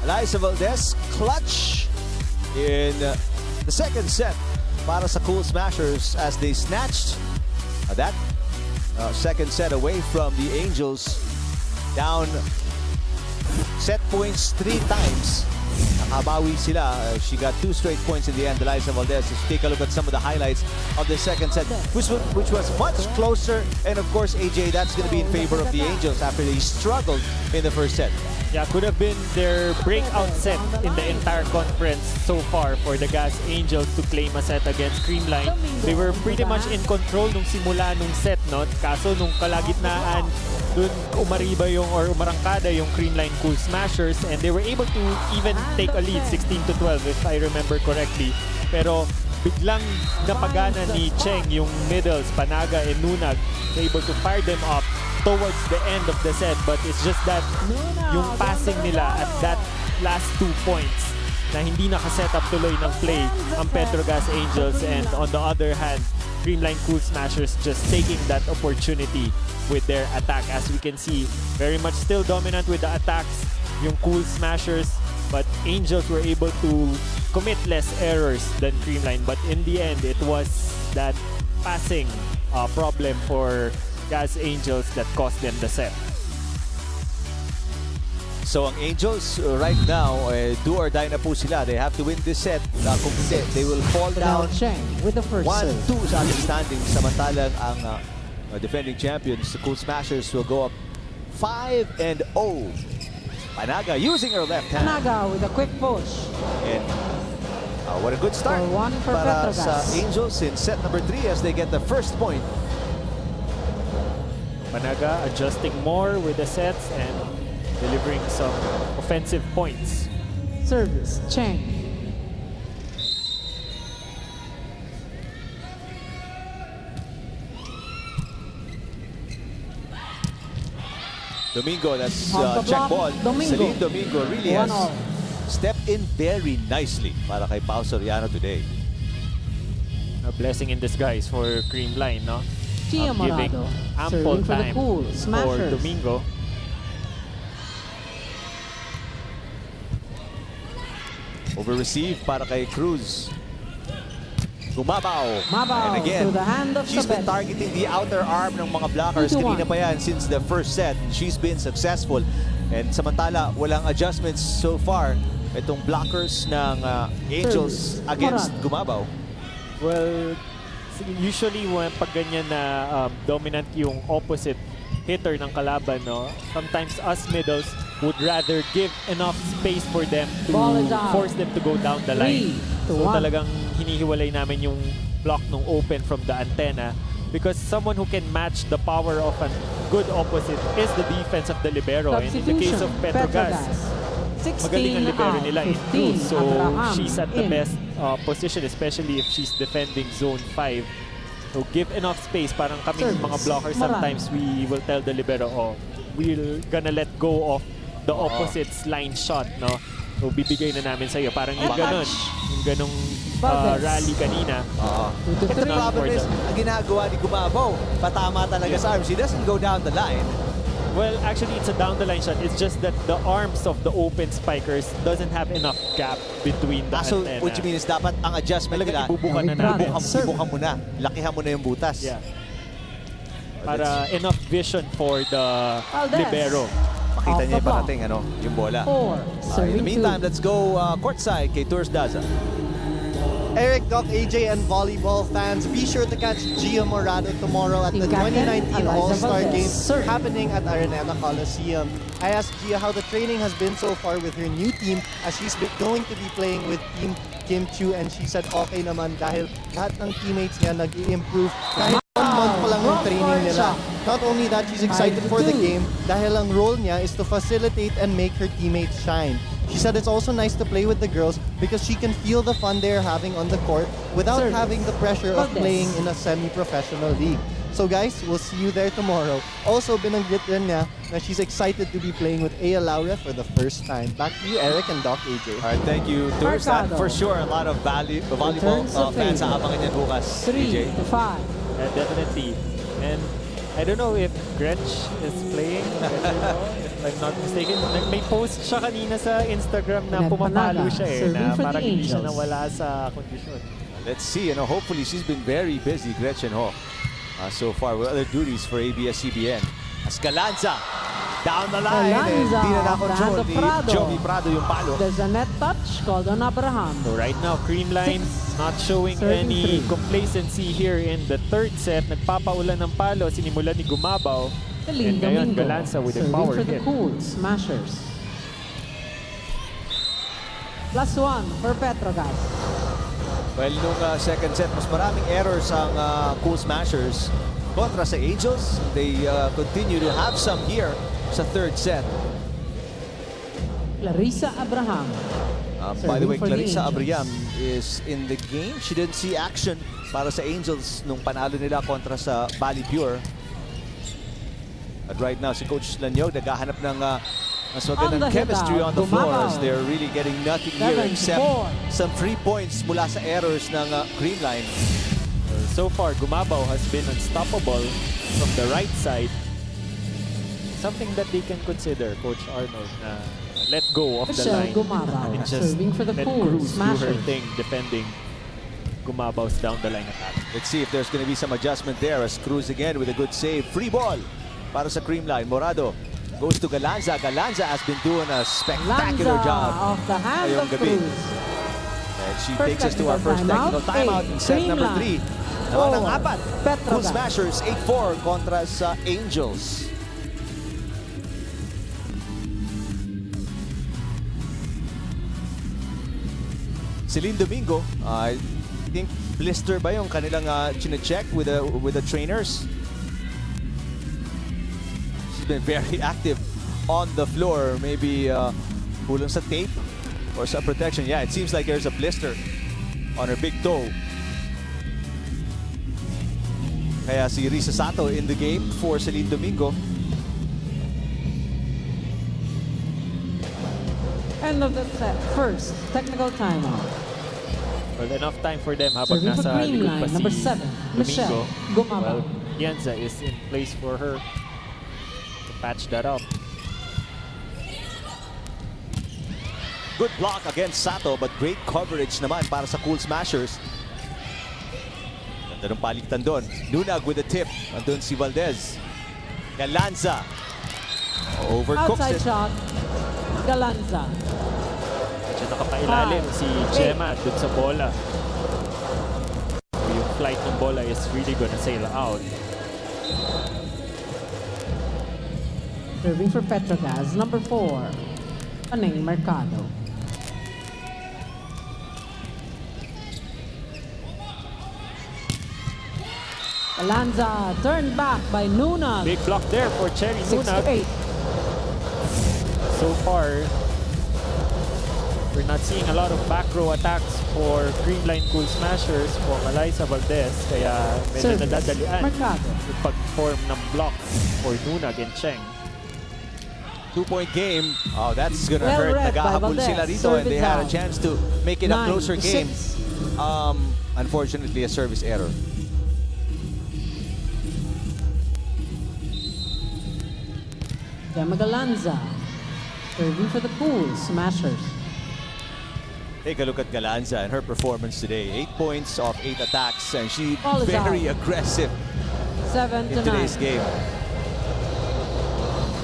Eliza Valdez, clutch in the second set para sa Cool Smashers as they snatched that second set away from the Angels. Down set points 3 times. Nakabawi sila. She got 2 straight points in the end, Eliza Valdez. Let's take a look at some of the highlights of the second set, which was much closer. And of course, AJ, that's going to be in favor of the Angels after they struggled in the first set. Yeah, could have been their breakout set in the entire conference so far for the Gazz Angels to claim a set against Creamline. They were pretty much in control nung simula nung set, no? Kaso nung kalagitnaan, dun umariba yung or umarangkada yung Creamline Cool Smashers, and they were able to even take a lead 16-12 if I remember correctly. Pero biglang napagana ni Cheng yung middles, Panaga and Nunag, able to fire them up towards the end of the set, but it's just that yung passing nila at that last 2 points na hindi nakaset up tuloy ng play ang Petro Gazz Angels, and on the other hand, Creamline Cool Smashers just taking that opportunity with their attack. As we can see, very much still dominant with the attacks yung Cool Smashers, but Angels were able to commit less errors than Creamline, but in the end, it was that passing problem for Gazz Angels that cost them the set. So ang Angels right now, do or die na po sila. They have to win this set. Kung hindi, they will fall down 1-2 sa ating standings. Samantalang ang defending champions, the Cool Smashers, will go up 5-0. Panaga using her left hand. Panaga with a quick push. And what a good start para sa Angels in set number 3 as they get the first point. Panaga adjusting more with the sets and delivering some offensive points. Service, Cheng. Domingo, that's check block, ball. Domingo. Celine Domingo really has stepped in very nicely para kay Pao Soriano today. A blessing in disguise for Creamline, no? Giving ample time for Domingo. Over receive para kay Cruz. Gumabaw. And again, she's been targeting the outer arm ng mga blockers. Kanina pa yan since the first set. She's been successful. And samantala, walang adjustments so far itong blockers ng Angels against Gumabaw. Well, usually when pag ganyan na dominant yung opposite hitter ng kalaban, no, sometimes us middles would rather give enough space for them to force them to go down the line. So talagang hinihiwalay namin yung block ng open from the antenna, because someone who can match the power of a good opposite is the defense of the libero. And in the case of Petro Gazz, magaling ang libero nila in Cruz. So she's at the best position, especially if she's defending zone 5. So give enough space. Parang kaming mga blockers, sometimes we will tell the libero, oh, we're gonna let go of the opposite's line shot, no? So bibigay na namin sa iyo. Parang yung ganon, yung ganong rally kanina. The problem is, ang ginagawa ni Gumabaw, patama talaga sa arms. She doesn't go down the line. Well, actually, it's a down-the-line shot. It's just that the arms of the open spikers doesn't have enough gap between the So, antenna. what you mean is dapat ang adjustment nila, ibubukan na namin. ibubukan mo na. Lakihan mo na yung butas. Yeah. Para enough vision for the libero. Makita niya yung parating, yung bola. In the meantime, let's go courtside kay Tours Daza. Eric, Doc, AJ, and volleyball fans, be sure to catch Gia Morado tomorrow at the 2019 All-Star Games happening at Araneta Coliseum. I asked Gia how the training has been so far with her new team as she's going to be playing with Team Kim Chu, and she said okay naman dahil lahat ng teammates niya nag-i-improve kahit 1 month pa lang yung training nila. Not only that, she's excited for the game dahil ang role niya is to facilitate and make her teammates shine. She said it's also nice to play with the girls because she can feel the fun they're having on the court without having the pressure of playing in a semi-professional league. So guys, we'll see you there tomorrow. Also, binanggit rin niya na she's excited to be playing with Aya Laura for the first time. Back to you, Eric and Doc AJ. All right, thank you, Tours. That for sure, a lot of volleyball fans aabangan yan bukas, AJ. 3-5. Definitely. And I don't know if Gretch is playing. I don't know if I'm not mistaken. May post siya kanina sa Instagram na Net pumapalo Panaga, siya serving for the parang hindi siya Angels. nawala sa kondisyon. Let's see, hopefully she's been very busy, Gretchen Ho, so far with other duties for ABS-CBN. As Galanza, down the line, and Galanza, di na na-control Fernando ni Prado. Joey Prado yung palo. There's a net touch called on Abraham. So right now, Creamline not showing Serving any three. complacency here in the third set. Nagpapaulan ng palo, sinimulan ni Gumabaw. And ngayon, Galanza with a serving power for the hit. cool smashers. +1 for Petro Gazz. Well, nung second set, mas maraming errors ang Cool Smashers kontra sa Angels. They continue to have some here sa third set. Clarissa Abraham. By the way, Serving for the Clarissa Angels. Abriam is in the game. She didn't see action para sa Angels nung panalo nila kontra sa Bali Pure. But right now, si Coach Lanyog naghahanap ng mas magandang chemistry on the floor as they're really getting nothing here except 7-4. some 3 points mula sa errors ng Creamline. So far, Gumabaw has been unstoppable from the right side. Something that they can consider, Coach Arnold, na let go of the Michelle line. Gumabaw, And just serving for the let cool Cruz do her smashers. thing defending Gumabaw's down the line attack. Let's see if there's going to be some adjustment there as Cruz again with a good save. Free ball para sa Creamline. Morado goes to Galanza. Galanza has been doing a spectacular Lanza job off the hand ngayong of gabi. Cruz. And she First takes us to our technical first technical timeout in set number 3. Naman ang apat. Petro Cool Gazz. Smashers 8-4 kontra sa Angels. Celine Domingo, I think blister ba yung kanilang chine-check with the trainers? She's been very active on the floor. Maybe kulang sa tape or sa protection. Yeah, it seems like there's a blister on her big toe. Kaya si Risa Sato in the game for Celine Domingo. End of the set. First technical timeout. Well, enough time for them habang Serving for nasa likod Creamline, pa si number 7, Michelle Domingo. Gumabaw. Well, Pienza is in place for her to patch that up. Good block against Sato but great coverage naman para sa Cool Smashers. Ganda ng palitan doon. Nunag with the tip. Andun si Valdez. Galanza. Overcooks Outside it. shot. Galanza. Medyo nakapailalim si Gemma dun sa bola. Yung flight ng bola is really gonna sail out. Serving for Petro Gazz, number 4, Panay Mercado. Galanza turned back by Nunag. Big block there for Cherry 6-8. Nunag. So far, we're not seeing a lot of back row attacks for Creamline Cool Smashers for Eliza Valdez. Kaya medyo Service, nadadalian Mercado. yung pag-form ng block for Nunag and Cheng. 2-point game. Oh, that's gonna Well hurt. read by Nagahabol Valdez. sila rito and they Service had a out. chance to make it a 9-6. closer game. Unfortunately, a service error. Gemma Galanza. Serving for the Cool Smashers. Take a look at Galanza and her performance today. 8 points off 8 attacks and she's Ball is very out. aggressive 7 in to 9. today's game.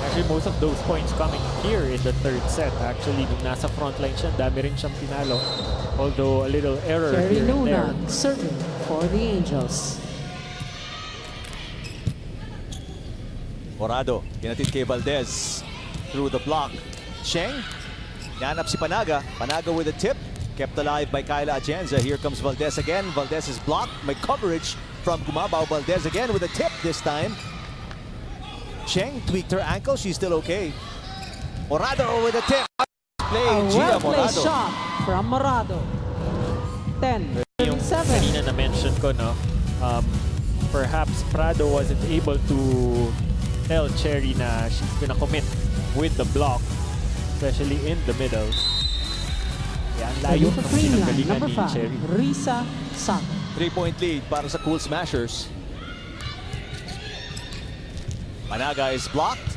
Actually, most of those points coming here in the third set. Actually, nung nasa frontline siya, dami rin siyang pinalo. Although a little error Cherry here and there. Nunag serving for the Angels. Morado, kinatid kay Valdez through the block. Cheng, nanap si Panaga. Panaga with a tip. Kept alive by Kyla Atienza. Here comes Valdez again. Valdez is blocked. May coverage from Gumabaw. Valdez again with a tip this time. Cheng tweaked her ankle. She's still okay. Morado with a tip. Play, A Gia well-placed Morado. shot from Morado. 10, Yung 7. kanina na-mention ko, no? Perhaps Prado wasn't able to tell Cherry na she's gonna commit with the block, especially in the middle. Kaya ang layo Serving for ng Creamline, pinanggalingan number ni 5, Cherry. Risa Sato. 3-point lead para sa Cool Smashers. Panaga is blocked.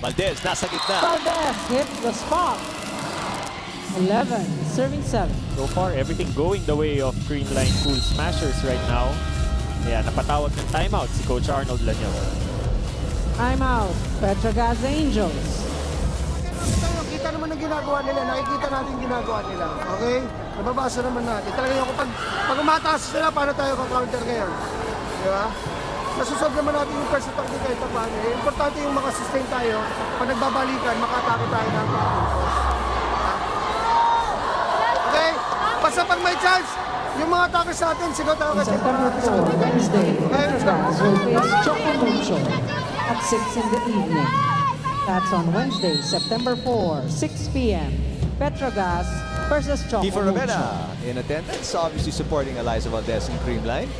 Valdez nasa gitna. Valdez hit the spot. 11, serving 7. So far, everything going the way of Creamline Cool Smashers right now. Kaya napatawag ng timeout si Coach Arnold Lanyo. Timeout, Petro Gazz Angels. Kita naman ang ginagawa nila, nakikita natin yung ginagawa nila. Okay? Nababasa naman natin. Talaga yung pag umataas sila, paano tayo ka-counter ngayon? Di ba? Nasusolve naman natin yung first attack ni kahit paano. Importante yung makasustain tayo. Pag nagbabalikan, makatake tayo ng okay? Basta pag may chance, yung mga attackers natin, sigaw tayo kasi. September 4, Wednesday, Petro Gazz will face Choco Mucho at 6 in the evening. That's on Wednesday, September 4, 6 p.m. Petro Gazz versus Choco Kiefer Mucho. Ravena in attendance, obviously supporting Eliza Valdez and Creamline.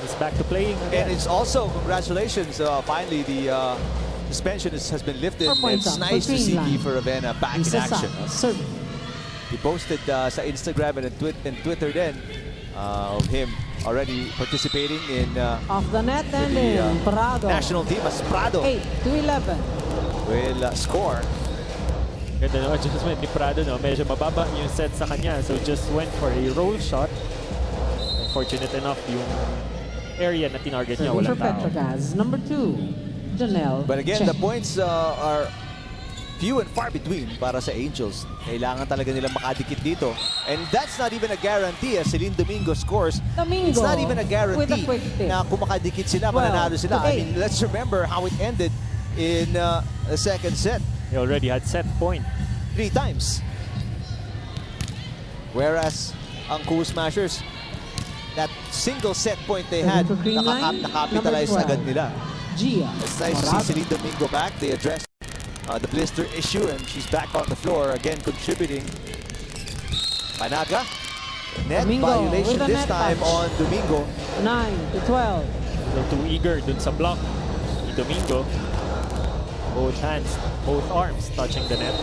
He's back to playing And again. it's also, congratulations, finally the suspension has been lifted. 4 points It's up nice for to see Creamline. Kiefer Ravena back in Isa action. serving. He posted sa Instagram and Twitter then of him already participating in Off the net and the in Prado. national team as Prado 8 to 11. will score. Ganda no adjustment ni Prado, no? Medyo mababa yung set sa kanya. So just went for a roll shot. Unfortunate enough, yung area na tinarget niya Serving for walang Petro tao. Gazz. Number 2, Janelle. But again, Chen. the points are few and far between para sa Angels. Kailangan talaga nilang makadikit dito. And that's not even a guarantee as Celine Domingo scores. Domingo It's not even a with a guarantee quick tip. na kung makadikit sila, 12 mananalo sila. to I mean, let's remember how it ended in the second set. He already had set point. 3 times. Whereas ang Cool Smashers, that single set point they had, For Creamline, nakapitalize number 12. agad nila. Gia. It's nice to see Celine Domingo back. They addressed the blister issue and she's back on the floor again contributing. Panaga. Net Domingo violation with a this net time touch. on Domingo. 9 to 12. Little too eager dun sa block ni Domingo. Both hands, both arms touching the net.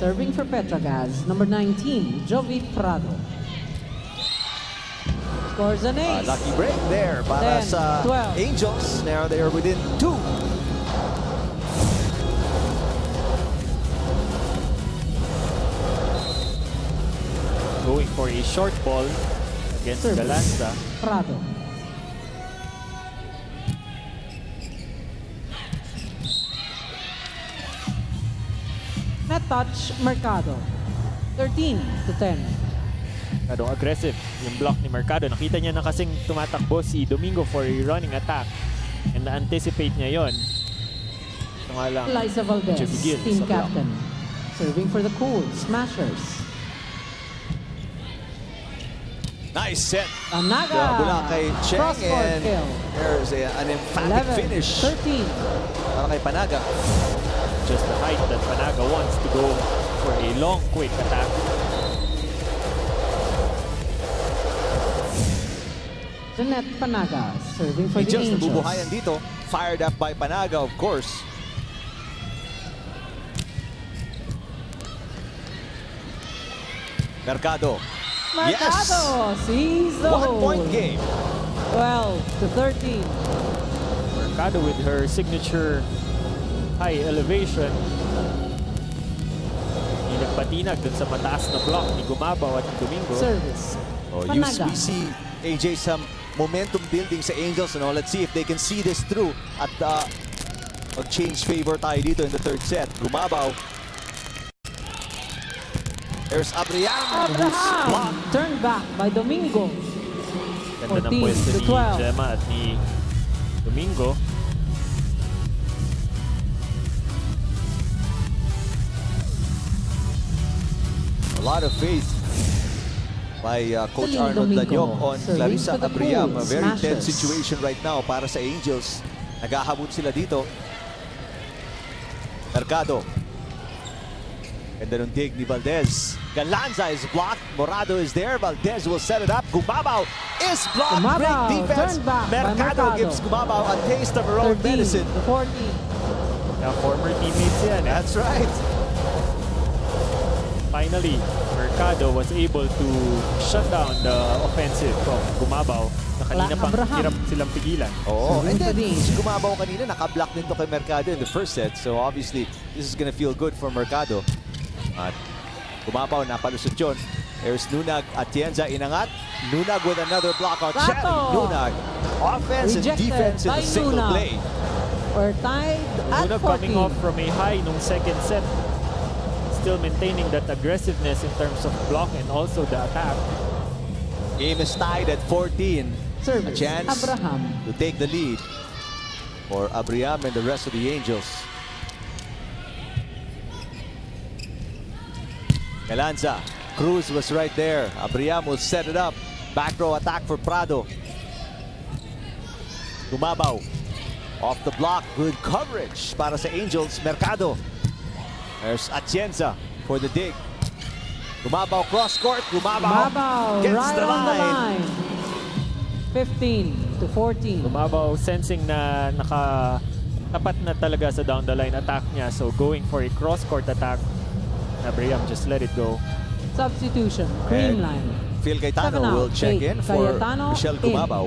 Serving for Petro Gazz, number 19, Jovi Prado. Scores an ace. Lucky break there para 10, sa 12. Angels. Now they are within 2. Going for a short ball against Service. Galanda. Prado. Net touch, Mercado. 13 to 10. Masyadong aggressive yung block ni Mercado. Nakita niya na kasing tumatakbo si Domingo for a running attack. And na-anticipate niya yon. Ito nga lang, Eliza Valdez, medyo bigil team sa block. captain. Serving for the Cool Smashers. Nice set. Anaga. Mula kay Cheng Cross-court and kill. there's an emphatic 11, finish 13. para kay Panaga. Just the height that Panaga wants to go for a long, quick attack. Jeanette Panaga, serving for the Angels Angels. nabubuhayan dito. Fired up by Panaga, of course. Mercado. Mercado sees the 1-point game. 12 to 13. Mercado with her signature high elevation. Hindi nagpatinag dun sa mataas na block ni Gumabaw at ni Domingo. Service. We Panaga. see AJ some momentum building sa Angels. Let's see if they can see this through at mag-change favor tayo dito in the third set. Gumabaw. There's Abraham who's Abraham blocked. turned back by Domingo. Ganda ng 14 pwesto to ni 12. Gemma at ni Domingo. A lot of faith by Coach Celine Arnold Domingo Lanyok on serving Clarissa for the Abraham. Cool A very tense Smashers. situation right now para sa Angels. Naghahabot sila dito. Mercado. Ganda ng dig ni Valdez. Galanza is blocked. Morado is there. Valdez will set it up. Gumabaw is blocked. Gumabaw Great defense. turned back by Mercado Mercado. gives Gumabaw a taste of her own 13 medicine. to 14. Former teammates yan. That's right. Finally, Mercado Mercado was able to shut down the offensive of Gumabaw na kanina pang Abraham. hirap silang pigilan. Oo. And then, Serving. si Gumabaw kanina, nakablock din to kay Mercado in the first set. So obviously, this is gonna feel good for Mercado. At Gumabaw, napalusot yun. There's Nunag, Atienza inangat. Nunag with another block out. Plato. Channing Nunag. Offense and Rejected defense in by a single Nunag. play. We're tied at Nunag 14. coming off from a high nung second set. Still maintaining that aggressiveness in terms of block and also the attack. Game is tied at 14. Service, A chance Abraham. to take the lead for Abraham and the rest of the Angels. Galanza. Cruz was right there. Abraham will set it up. Back row attack for Prado. Gumabaw. Off the block. Good coverage para sa Angels. Mercado. There's Atienza for the dig. Gumabaw cross court. Gumabaw gets right the on the line. line. 15 to 14. Gumabaw sensing na tapat na talaga sa down the line attack niya. So going for a cross-court attack. Abraham just let it go. Substitution, And Creamline. Phil Cayetano Seven out. will check Eight. in for Cayetano Michelle in. Gumabaw.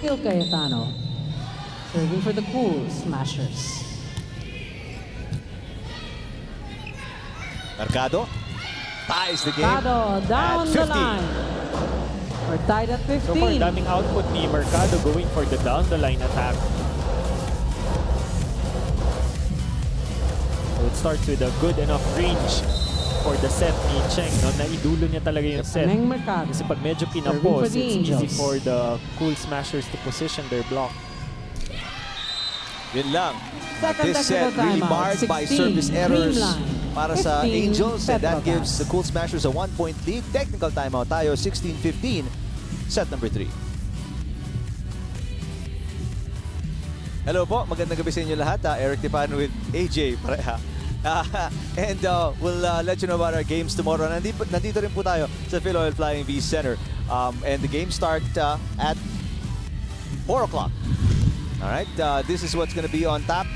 Phil Cayetano. Serving for the Cool Smashers. Mercado ties the game Mercado down at the 50. line. We're tied at 15. So far, daming output ni Mercado going for the down the line attack. So it starts with a good enough range for the set ni Cheng. No? Naidulo niya talaga yung set. Neng Mercado. Kasi pag medyo Serving for pinapos, the it's easy Angels. for the Cool Smashers to position their block. Yun lang. Second This set technical really timeout. marred by 16, service errors Creamline. para sa 15, Angels, and that Petro gives Gazz. the Cool Smashers a 1-point lead. Technical timeout tayo, 16-15, set number 3. Hello po, magandang gabi sa inyo lahat. Eric Tipano with AJ pareha. And we'll let you know about our games tomorrow. Nandito rin po tayo sa Phil Oil Flying V Center. And the game start at 4 o'clock. Alright, this is what's gonna be on top.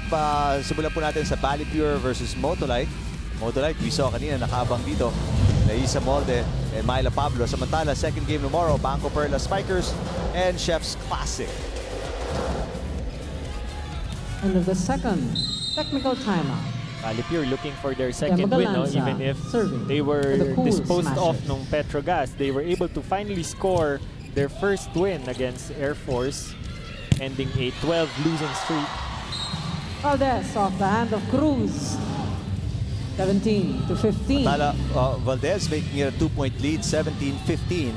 Simulan po natin sa Bali Pure versus Motolite. Motolite, we saw kanina nakabang dito. Laisa Molde and Myla Pablo. Samantala, second game tomorrow, Banco Perla Spikers and Chef's Classic. End of the second technical timeout. Calipure looking for their second win, no? Galanza Even if serving they for were the Cool disposed off Smashers. nung Petro Gazz, they were able to finally score their first win against Air Force, ending a 12 losing streak. Valdez off the hand of Cruz. 17 to 15. Tala, Valdez making it a 2-point lead, 17-15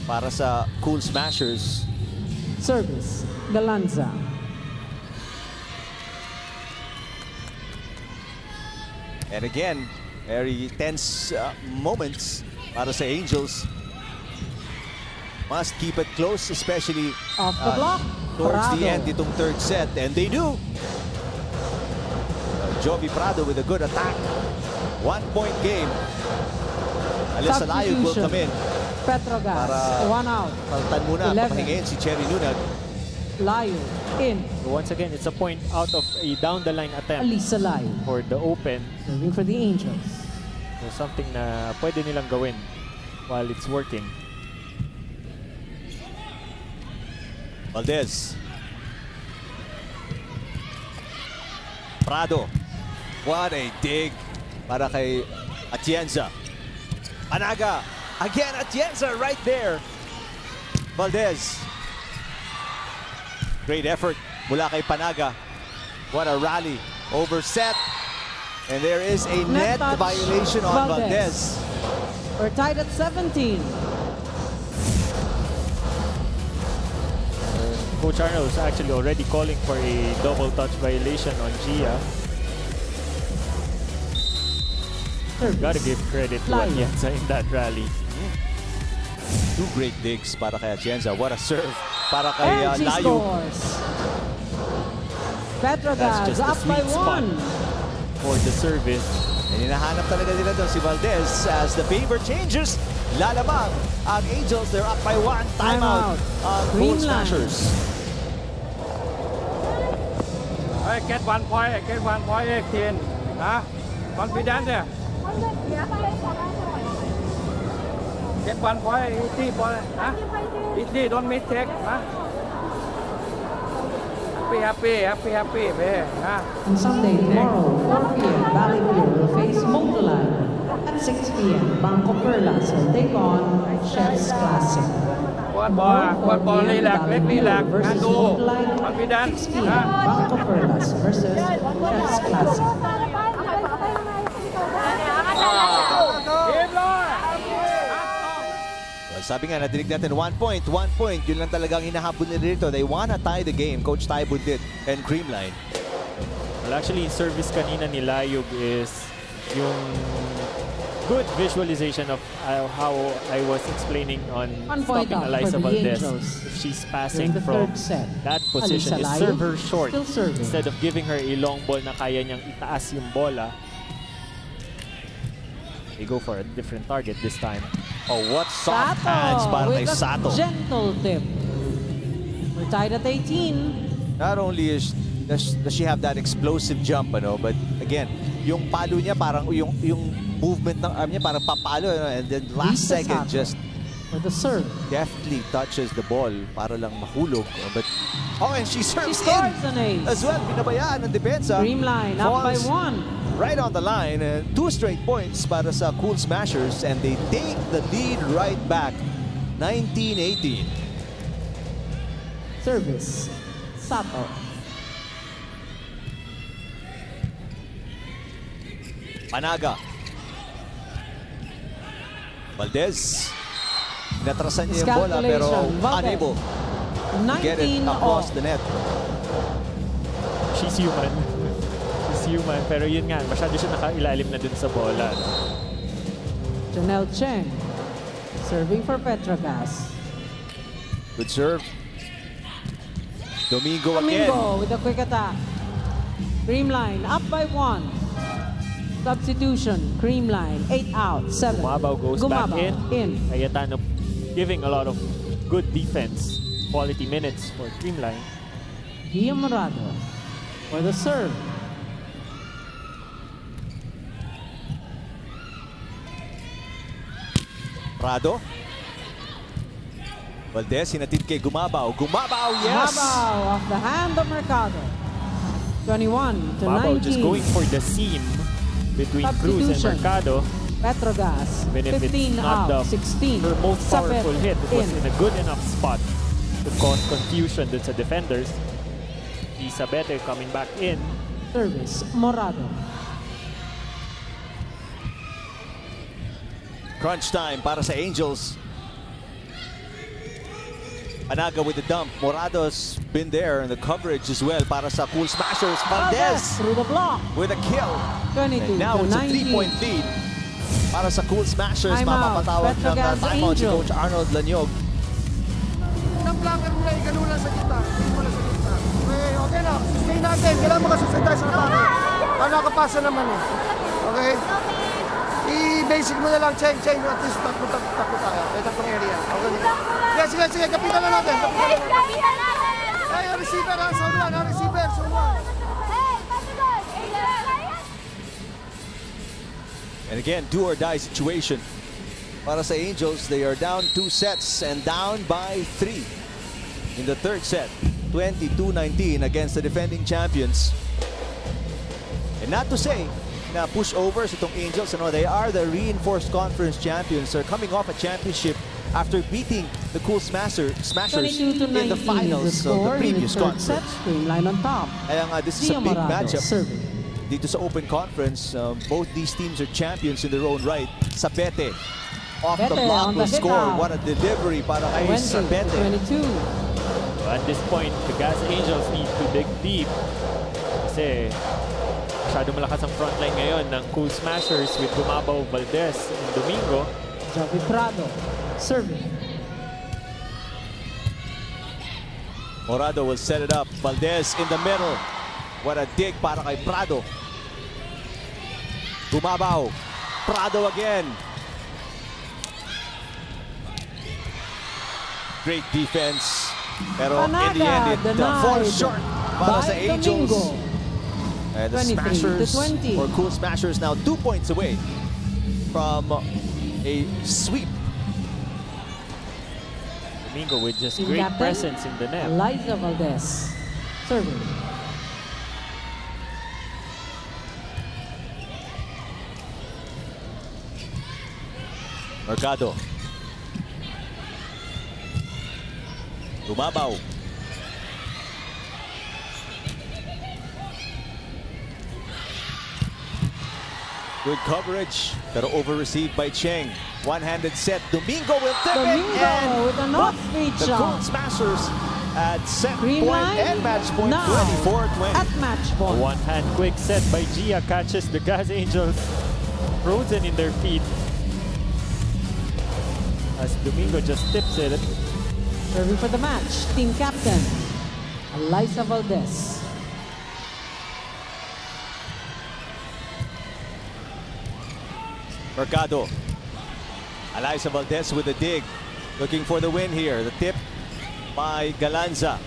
para sa Cool Smashers. Service, Galanza. And again, very tense moments para sa Angels. Must keep it close, especially Off the block, towards the Prado. end itong third set. And they do. Jovi Prado with a good attack. 1-point game. Alyssa Layog will come in. Petro Gazz, Para- one out. Paltan muna, 11. papahingin si Cherry Nunag. Layo, in. So once again, it's a point out of a down-the-line attempt Alisa Layo. for the open. Serving for the Angels. So something na pwede nilang gawin while it's working. Valdez. Prado. What a dig para kay Atienza. Panaga. Again, Atienza right there. Valdez. Great effort mula kay Panaga. What a rally. Overset. And there is a net touch, violation on Valdez. We're tied at 17. Coach Arnold is actually already calling for a double touch violation on Gia. Service. Gotta give credit to Layo. Atienza in that rally. Two great digs para kay Atienza. What a serve para kay And she Layo. scores. Petro That's Gazz just the up by sweet spot 1. for the service. And hinahanap talaga nila doon si Valdez as the favor changes. Lalamang ang Angels. They're up by 1. Timeout Timeout. on Cool Creamline. Smashers. Get 1 point, get 1 point 18. Huh? Confident there. Get 1 point, easy point. Huh? Easy, don't mistake. Huh? Happy, man. Huh? On Sunday, tomorrow, 4 p.m., Valley View will face Montolad. At 6 p.m., Bangko Perlas will take on Chef's Classic. One ball, relax, let me relax. Versus And do. Montolad. Confident. 6 p.m., Bangko Perlas versus Chef's Classic. Game Lord. Well, sabi nga, nadinig natin, 1 point. Yun lang talagang hinahabol nila rito. They wanna tie the game. Coach Taibun did. And Creamline. Well, actually, yung service kanina ni Layog is yung good visualization of how I was explaining on 1 point stopping up Eliza for the Valdez. Angels. If she's passing During the from third set. that position, Alisa is Layog, serve her short still serving. instead of giving her a long ball na kaya niyang itaas yung bola. They go for a different target this time. Oh, what soft Sato hands para kay with a Sato. gentle tip. We're tied at 18. Not only does she have that explosive jump, but again, yung palo niya parang yung movement ng arm niya parang papalo, and then last Lisa second Sato just with the serve. deftly touches the ball para lang mahulog. But and she She serves scores in an ace. as well. Pinabayaan ng depensa. Creamline up by Falls 1. right on the line, and 2 straight points para sa Cool Smashers, and they take the lead right back. 19-18. Service. Sato. Panaga. Valdez. Inatrasan niya yung bola pero Valdez. unable to get it 19 across all. the net. She's human. She's human. Pero yun nga, masyado siya nakailalim na dun sa bola. Janelle Cheng. Serving for Petro Gazz. Good serve. Domingo again. Domingo with a quick attack. Creamline up by 1. Substitution. Creamline 8 out. 7. Gumabaw goes back in. Cayetano giving a lot of good defense. Quality minutes for Creamline. Gia Morado for the serve. Prado. Valdez, hinatid kay Gumabaw. Gumabaw, yes! Gumabaw off the hand of Mercado. 21 to Gumabaw 19. just going for the seam between Cruz and Substitution. Mercado. Petro Gazz. Even if 15 it's not out. the 16. her most powerful Sapet hit, it was in. in a good enough spot to cause confusion dun sa defenders. Isabete coming back in. Service. Morado. Crunch time para sa Angels. Panaga with the dump. Morado's been there in the coverage as well para sa Cool Smashers. Valdez Through the block. with a kill. 22 And now to it's a 19. 3-point lead para sa Cool Smashers. Time out. Mapapatawag Petro ng Gazz timeout si Angel. Coach Arnold Lanyog. Ng blocker mo na, ganun lang sa kita. Hindi mo lang sa kita. Okay na. Sustain natin. Kailangan makasustain tayo sa atake. Para nakapasa naman eh. Okay? I-basic mo na lang. Cheng. At least takbo tayo. May tatlong area. Okay? Sige. Kapitan na natin. Ay, receiver ha. Zone 1. Receiver. Zone 1. And again, do or die situation. Para sa Angels, they are down 2 sets and down by 3 in the third set. 22-19 against the defending champions. And not to say na pushovers itong Angels. They are the reinforced conference champions. They're coming off a championship after beating the Cool Smashers 22 to 19 in the finals is the of score the in previous the third set. conference. Creamline on top. Kaya nga, this is Gia a big Morado matchup. serving. Dito sa Open Conference, both these teams are champions in their own right. Sapete off the Sapete block on will the hit score. out. What a delivery para kay 20 to Sapete. 22. So at this point, the Gazz Angels need to dig deep kasi masyado malakas ang frontline ngayon ng Cool Smashers with Gumabaw, Valdez, and Domingo. Javi Prado serving. Morado will set it up. Valdez in the middle. What a dig para kay Prado. Gumabaw. Prado again. Great defense. Pero in the end, it Panaga falls denied short para by sa Angels. Domingo. And the 23 to Smashers, 20. or Cool Smashers, now 2 points away from a sweep. Domingo with just Team great captain, presence in the net. Eliza Valdez serving. Mercado. Lumabaw. Good coverage, pero over-received by Cheng. One-handed set. Domingo will tip it, Domingo and with an off-speed the Cool shot. Smashers at set Creamline point and match point now 24-20. at match A point. one-hand quick set by Gia catches the Gas Angels frozen in their feet. As Domingo just tips it. Serving for the match, team captain, Eliza Valdez. Mercado. Eliza Valdez with a dig. Looking for the win here. The tip by Galanza.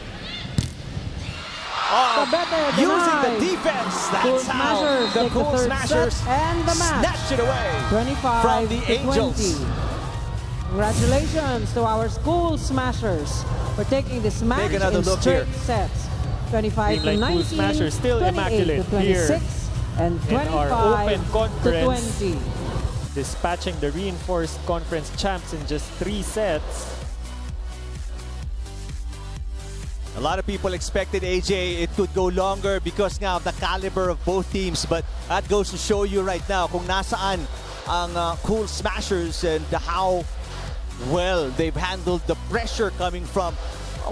Oh, The better using the denied. defense. Cool That's how Smashers the take the Cool third Smashers set and the match. snatched it away 25 from the to Angels. 20. Congratulations to our Cool Smashers for taking this match another in look straight here. sets. 25 to Creamline 19, Cool Smashers still 28 immaculate to 26, and in our 25 open to conference. 20. Dispatching the reinforced conference champs in just 3 sets. A lot of people expected, AJ, it could go longer because nga of the caliber of both teams. But that goes to show you right now kung nasaan ang Cool Smashers and how well they've handled the pressure coming from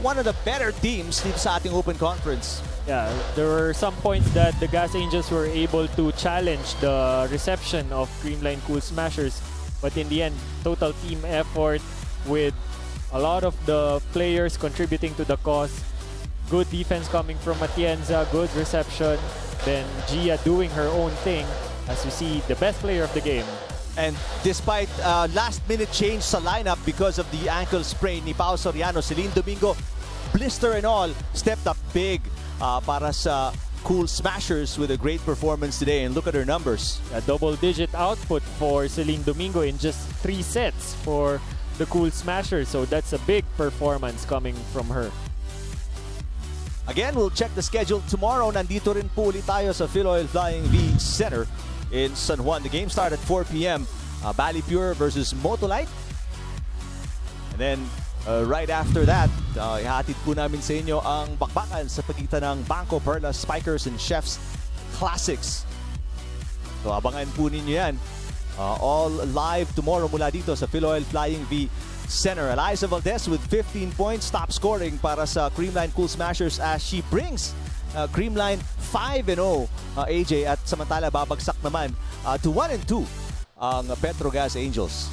one of the better teams dito sa ating open conference. Yeah, there were some points that the Gas Angels were able to challenge the reception of Creamline Cool Smashers. But in the end, total team effort with a lot of the players contributing to the cause. Good defense coming from Atienza, good reception. Then Gia doing her own thing as we see the best player of the game. And despite last-minute change sa lineup because of the ankle sprain ni Pao Soriano, Celine Domingo, blister and all, stepped up big para sa Cool Smashers with a great performance today. And look at her numbers. A double-digit output for Celine Domingo in just 3 sets for the Cool Smashers. So that's a big performance coming from her. Again, we'll check the schedule tomorrow. Nandito rin po ulit tayo sa Philoil Flying V Center in San Juan. The game start at 4 p.m. Bali Pure versus Motolite. And then, right after that, ihatid po namin sa inyo ang bakbakan sa pagitan ng Banco Perla Spikers and Chefs Classics. So, abangan po ninyo yan. All live tomorrow mula dito sa Philoil Flying V Center. Eliza Valdez with 15 points, top scoring para sa Creamline Cool Smashers as she brings Creamline 5-0, AJ, at samantala babagsak naman to 1-2 ang Petro Gazz Angels.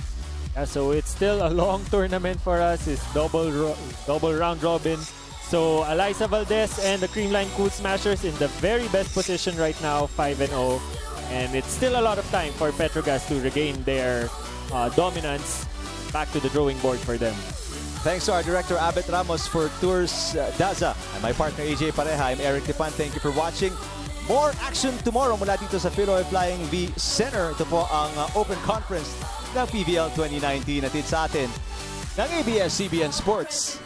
Yeah, so it's still a long tournament for us. It's double round robin. So Eliza Valdez and the Creamline Cool Smashers in the very best position right now, 5-0. And it's still a lot of time for Petro Gazz to regain their dominance. Back to the drawing board for them. Thanks to our director, Abet Ramos, for Tours Daza. And my partner, AJ Pareja. I'm Eric Tipan. Thank you for watching. More action tomorrow mula dito sa Philoil Flying V Center. Ito po ang Open Conference ng PVL 2019 at sa atin ng ABS-CBN Sports.